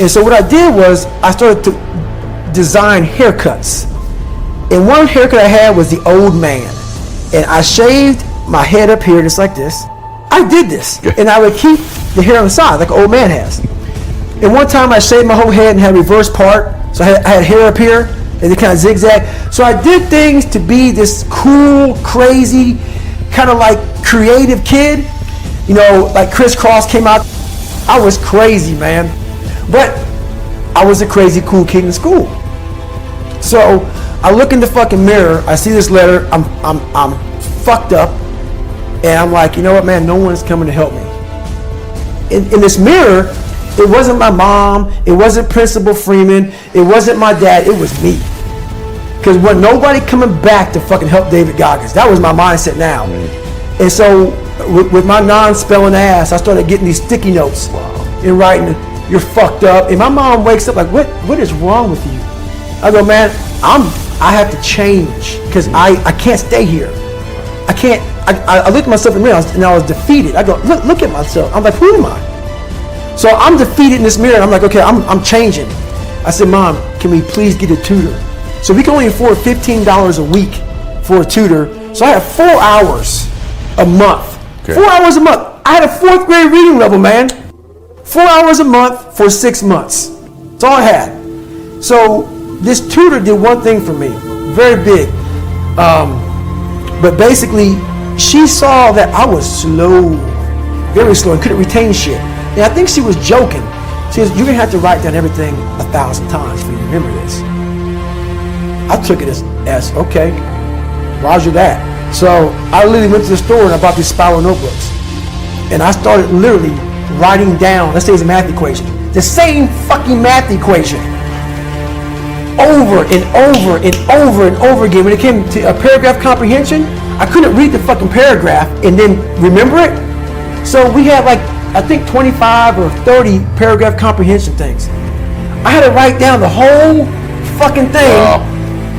And so what I did was I started to design haircuts. And one haircut I had was the old man. And I shaved my head up here just like this. I did this. And I would keep the hair on the side like an old man has. And one time I shaved my whole head and had a reverse part. So I had hair up here and it kind of zigzag. So I did things to be this cool, crazy, kind of like creative kid. You know, like Crisscross came out. I was crazy, man. But I was a crazy cool kid in school. So I look in the fucking mirror, I see this letter, I'm fucked up, and I'm like, you know what, man, no one's coming to help me. In this mirror, it wasn't my mom, it wasn't Principal Freeman, it wasn't my dad, it was me. Because wasn't nobody coming back to fucking help David Goggins. That was my mindset now. And so with my non-spelling ass, I started getting these sticky notes and writing, you're fucked up. And my mom wakes up like, what is wrong with you? I go, man, I have to change because I can't stay here. I can't. I looked at myself in the mirror and I was defeated. I go, look at myself. I'm like, who am I? So I'm defeated in this mirror. And I'm like, okay, I'm changing. I said, Mom, can we please get a tutor? So we can only afford $15 a week for a tutor. So I had 4 hours a month. Okay. 4 hours a month. I had a 4th grade reading level, man. 4 hours a month for 6 months. That's all I had. So this tutor did one thing for me, very big. But basically, she saw that I was slow, very slow, and couldn't retain shit. And I think she was joking. She says, you're gonna have to write down everything 1,000 times for you to remember this. I took it as okay, roger that. So I literally went to the store and I bought these spiral notebooks. And I started literally writing down, let's say it's a math equation, the same fucking math equation over and over and over and over again. When it came to a paragraph comprehension, I couldn't read the fucking paragraph and then remember it. So we had like, I think 25 or 30 paragraph comprehension things. I had to write down the whole fucking thing,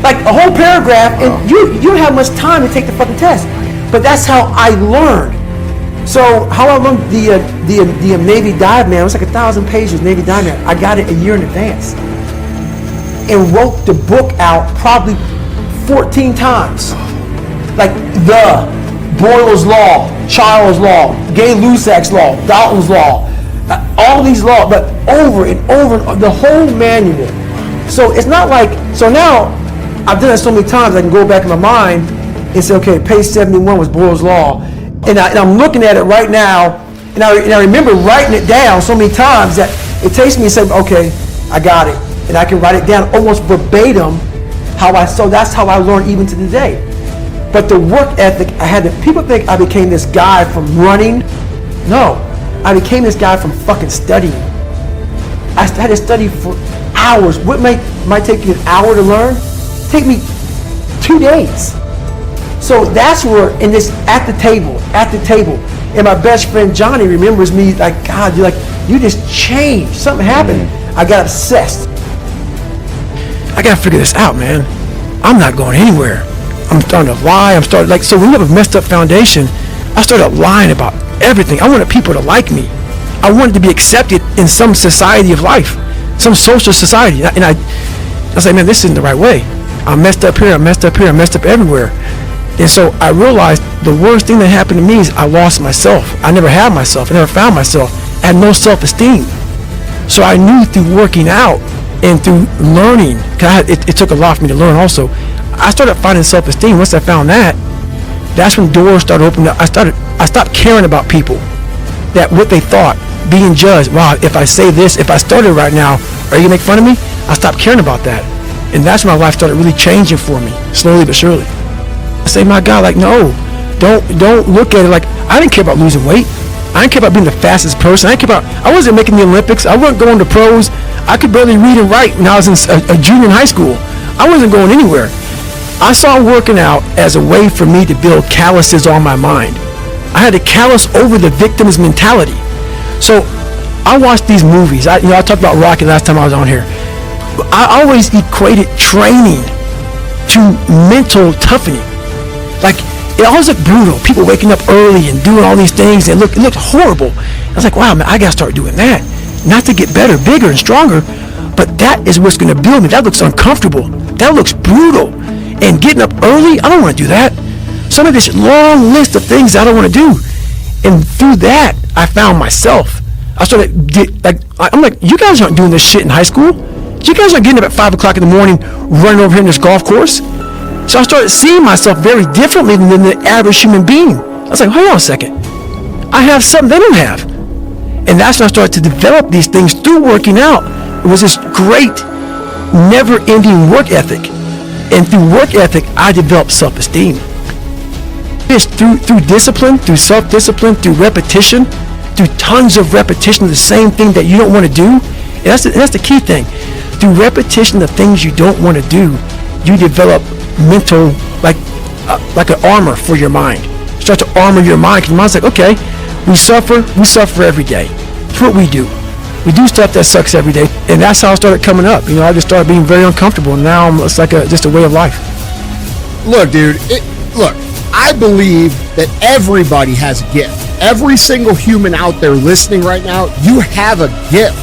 like a whole paragraph, and you don't have much time to take the fucking test. But that's how I learned. So how I learned the Navy Dive Man, it was like 1,000 pages, Navy Dive Man. I got it a year in advance and wrote the book out probably 14 times. Like the Boyle's Law, Charles Law, Gay-Lussac's Law, Dalton's Law, all these laws, but over and over, the whole manual. So it's not like, so now I've done it so many times I can go back in my mind and say, okay, page 71 was Boyle's Law. And I'm looking at it right now, and I remember writing it down so many times that it takes me and say, okay, I got it. And I can write it down almost verbatim so that's how I learned even to today. But the work ethic, people think I became this guy from running. No, I became this guy from fucking studying. I had to study for hours. What might take you an hour to learn, take me 2 days. So that's where, at the table, and my best friend Johnny remembers me like, God, you just changed. Something happened. I got obsessed. I gotta figure this out, man. I'm not going anywhere. I'm starting to lie. So when you have a messed up foundation, I started lying about everything. I wanted people to like me. I wanted to be accepted in some society of life, some social society. And I was like, man, this isn't the right way. I messed up here, I messed up here, I messed up everywhere. And so I realized the worst thing that happened to me is I lost myself. I never had myself. I never found myself. I had no self-esteem. So I knew through working out and through learning, because it took a lot for me to learn also, I started finding self-esteem. Once I found that, that's when doors started opening up. I stopped caring about people, that what they thought, being judged. Wow, if I say this, if I started right now, are you gonna make fun of me? I stopped caring about that. And that's when my life started really changing for me, slowly but surely. I say, my God, like, no, don't look at it like, I didn't care about losing weight. I didn't care about being the fastest person. I wasn't making the Olympics. I wasn't going to pros. I could barely read and write when I was in a junior in high school. I wasn't going anywhere. I saw working out as a way for me to build calluses on my mind. I had to callous over the victim's mentality. So I watched these movies. I talked about Rocky last time I was on here. I always equated training to mental toughening. Like, it always looked brutal. People waking up early and doing all these things, and it looked horrible. I was like, wow, man, I gotta start doing that. not to get better, bigger, and stronger, but that is what's going to build me. That looks uncomfortable. That looks brutal. And getting up early, I don't want to do that. Some of this long list of things I don't want to do. And through that, I found myself. I started, I'm like, you guys aren't doing this shit in high school. You guys aren't getting up at 5 o'clock in the morning, running over here in this golf course. So I started seeing myself very differently than the average human being. I was like, hold on a second. I have something they don't have. And that's when I started to develop these things through working out. It was this great, never-ending work ethic. And through work ethic, I developed self-esteem. It's through discipline, through self-discipline, through repetition, through tons of repetition of the same thing that you don't want to do. And that's the key thing. Through repetition of things you don't want to do, you develop mental, like an armor for your mind. You start to armor your mind, because your mind's like, okay, we suffer every day. That's what we do. We do stuff that sucks every day, and that's how I started coming up. I just started being very uncomfortable, and now it's like just a way of life. Look, dude, I believe that everybody has a gift. Every single human out there listening right now, you have a gift.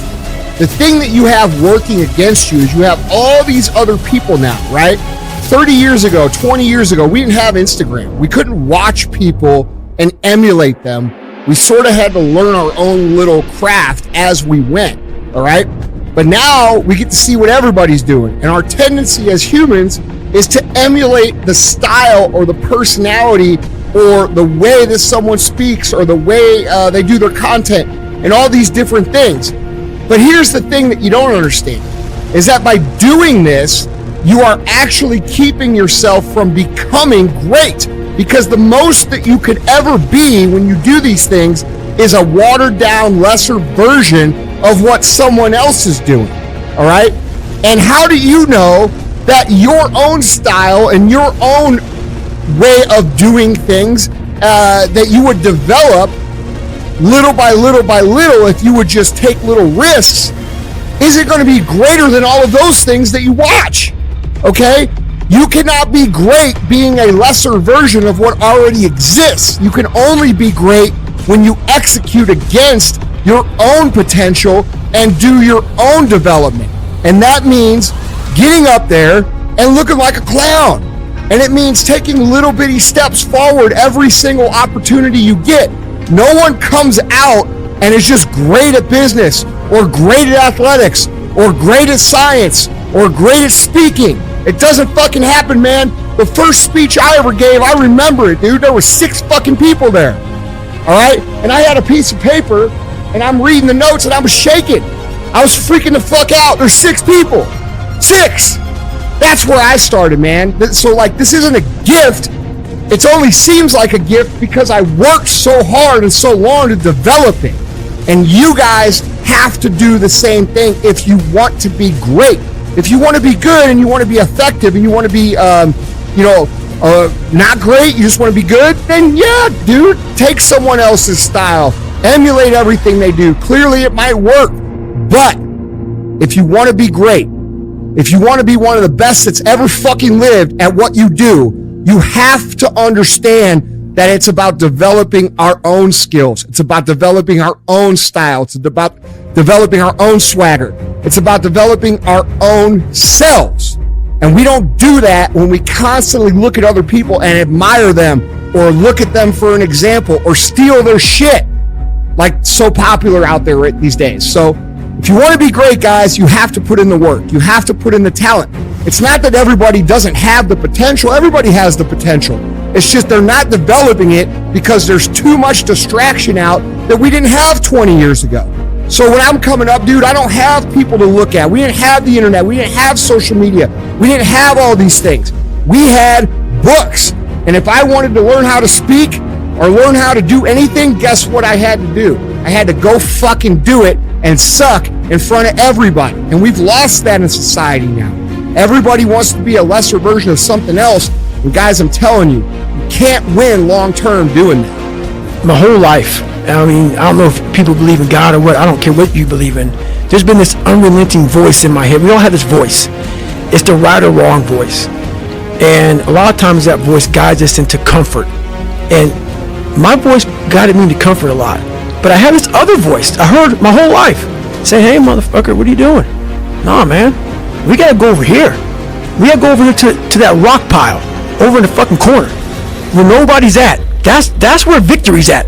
The thing that you have working against you is you have all these other people now, right? 30 years ago, 20 years ago, we didn't have Instagram. We couldn't watch people and emulate them. We sort of had to learn our own little craft as we went, all right? But now we get to see what everybody's doing. And our tendency as humans is to emulate the style or the personality or the way that someone speaks or the way they do their content and all these different things. But here's the thing that you don't understand, is that by doing this, you are actually keeping yourself from becoming great. Because the most that you could ever be when you do these things is a watered down, lesser version of what someone else is doing, all right? And how do you know that your own style and your own way of doing things that you would develop little by little by little if you would just take little risks, is it going to be greater than all of those things that you watch, okay? You cannot be great being a lesser version of what already exists. You can only be great when you execute against your own potential and do your own development. And that means getting up there and looking like a clown. And it means taking little bitty steps forward every single opportunity you get. No one comes out and is just great at business or great at athletics or great at science or great at speaking. It doesn't fucking happen, man. The first speech I ever gave, I remember it, dude. There were 6 fucking people there. All right? And I had a piece of paper, and I'm reading the notes, and I was shaking. I was freaking the fuck out. There's 6 people. 6! That's where I started, man. So, this isn't a gift. It only seems like a gift because I worked so hard and so long to develop it. And you guys have to do the same thing if you want to be great. If you want to be good and you want to be effective and you want to be, not great, you just want to be good, then yeah, dude, take someone else's style. Emulate everything they do. Clearly it might work. But if you want to be great, if you want to be one of the best that's ever fucking lived at what you do, you have to understand that it's about developing our own skills. It's about developing our own style. It's about developing our own swagger. It's about developing our own selves. And we don't do that when we constantly look at other people and admire them or look at them for an example or steal their shit like so popular out there these days. So if you want to be great, guys, you have to put in the work. You have to put in the talent. It's not that everybody doesn't have the potential. Everybody has the potential. It's just they're not developing it because there's too much distraction out that we didn't have 20 years ago. So when I'm coming up, dude, I don't have people to look at. We didn't have the internet. We didn't have social media. We didn't have all these things. We had books. And if I wanted to learn how to speak or learn how to do anything, guess what I had to do? I had to go fucking do it and suck in front of everybody. And we've lost that in society now. Everybody wants to be a lesser version of something else. And guys, I'm telling you, you can't win long term doing that. My whole life, I mean, I don't know if people believe in God or what. I don't care what you believe in. There's been this unrelenting voice in my head. We all have this voice. It's the right or wrong voice. And a lot of times that voice guides us into comfort. And my voice guided me into comfort a lot. But I have this other voice I heard my whole life. Say, hey, motherfucker, what are you doing? Nah, man, we gotta go over here. We gotta go over here to that rock pile over in the fucking corner where nobody's at. That's where victory's at.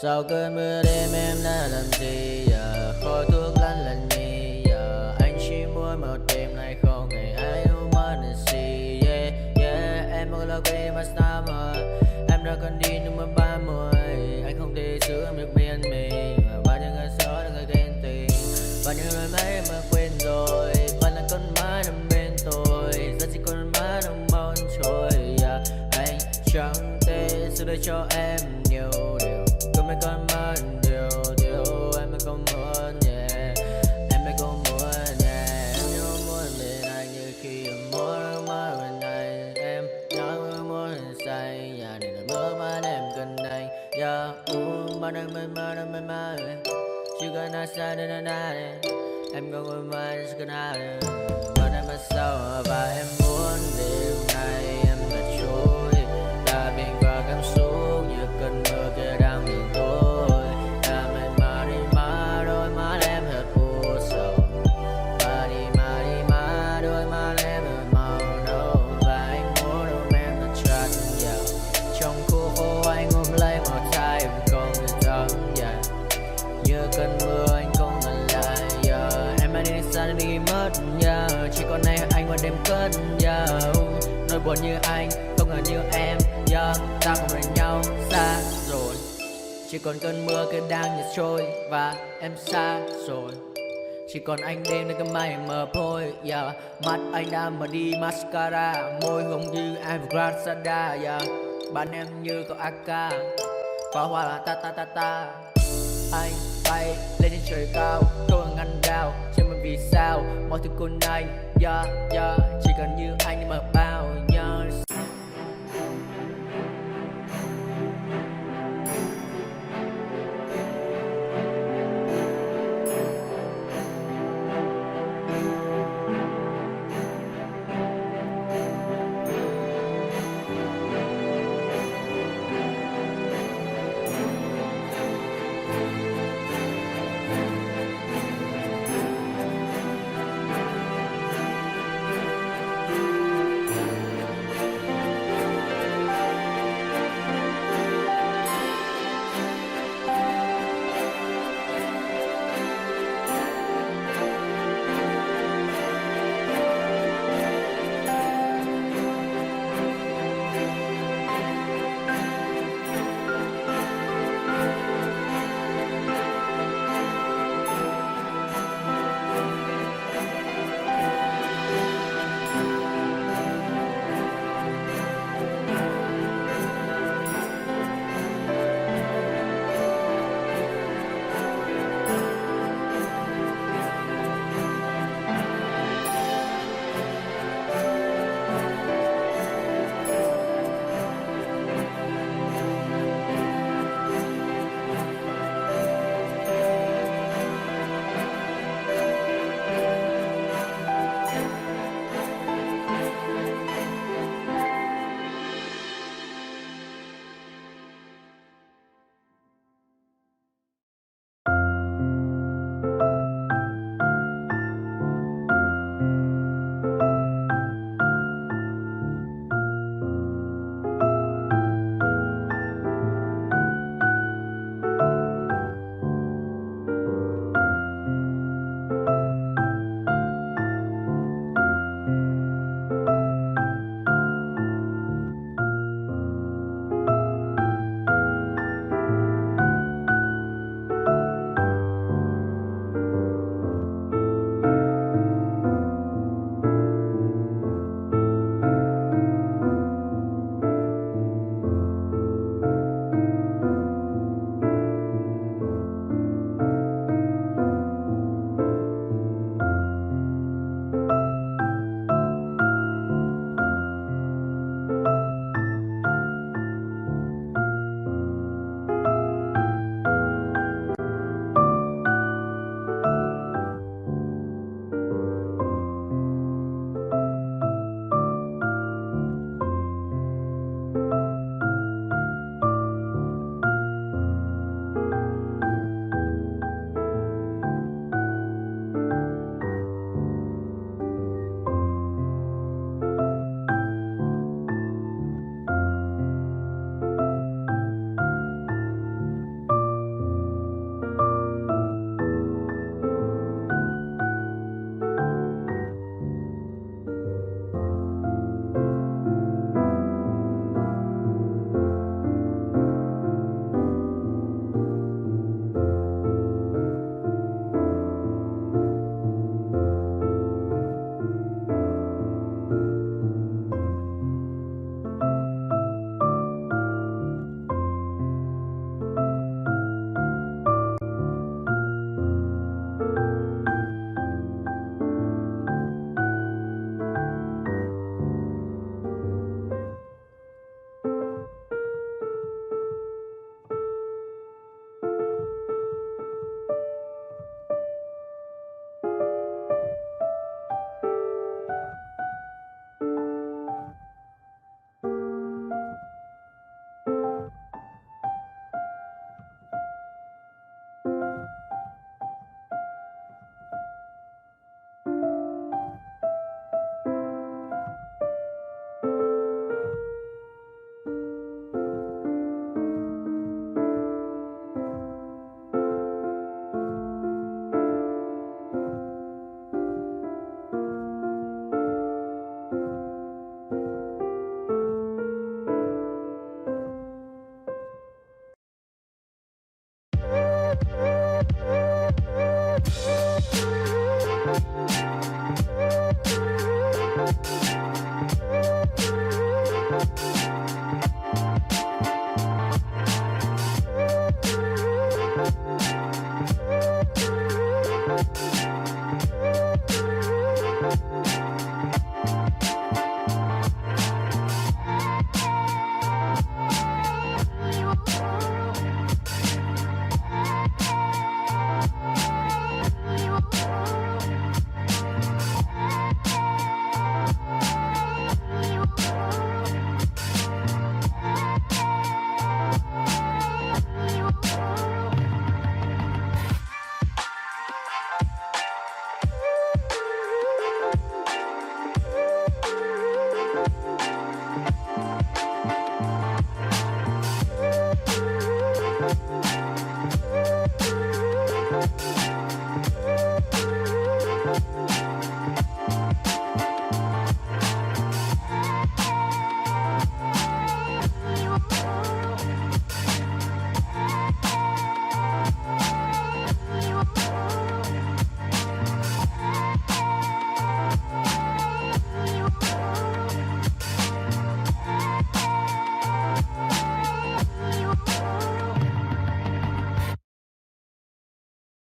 Sau cơn mưa đêm em đã làm gì giờ, khói thuốc lăn lạnh mi giờ, anh chỉ muốn một đêm này không ngày ai ôm anh see yeah yeah. Em muốn là quê mà summer, em đã còn đi nhưng mà 30, anh không thể giữ em được bên mình. Và bao nhiêu ngày gió đã người ghen tình, bao nhiêu lời mấy mà quên rồi, vẫn là con má nằm bên tôi, giờ chỉ con má nằm mòn trôi yeah. Anh chẳng thể giữ để cho em nhiều điều, mấy con mất điều em mới không muốn yeah. Em mới không muốn yeah. Em nhớ muốn bên anh như khi em muốn mất bên anh. Em nhớ muốn say nhà này là bước mắt em cần anh yeah. Mắt anh mê mê chỉ cần ai sai đến anh ai em không ngồi mãi chỉ cần ai mắt em mất sâu và em muốn đêm nay em là trôi đã biển qua cảm xúc như cơn mưa kia đang miền tối. Đã mệt mà đi má đôi má em thật u sầu, và đi má đôi má em thật màu nâu, và anh muốn ôm em thật chặt yeah. Trong khu phố anh ôm lấy một tay em không thể thắng yeah. Như cơn mưa anh không ngần lại yeah. Em anh đi xa nên đi mất yeah. Chỉ còn này anh qua đêm cất yeah. Nỗi buồn như anh không ngờ như em yeah. Ta không rời nhau xa rồi, chỉ còn cơn mưa kia đang nhạt trôi và em xa rồi. Chỉ còn anh đêm nơi cái mây mờ thôi yeah. Mắt anh đã mở đi mascara, môi hồng như Evergrande yeah. Bạn em như có AK, pháo hoa là ta ta ta ta. Anh bay lên trên trời cao, không ngăn đao, chẳng biết vì sao mọi thứ cùng anh yeah yeah. Chỉ cần như anh đi mở bao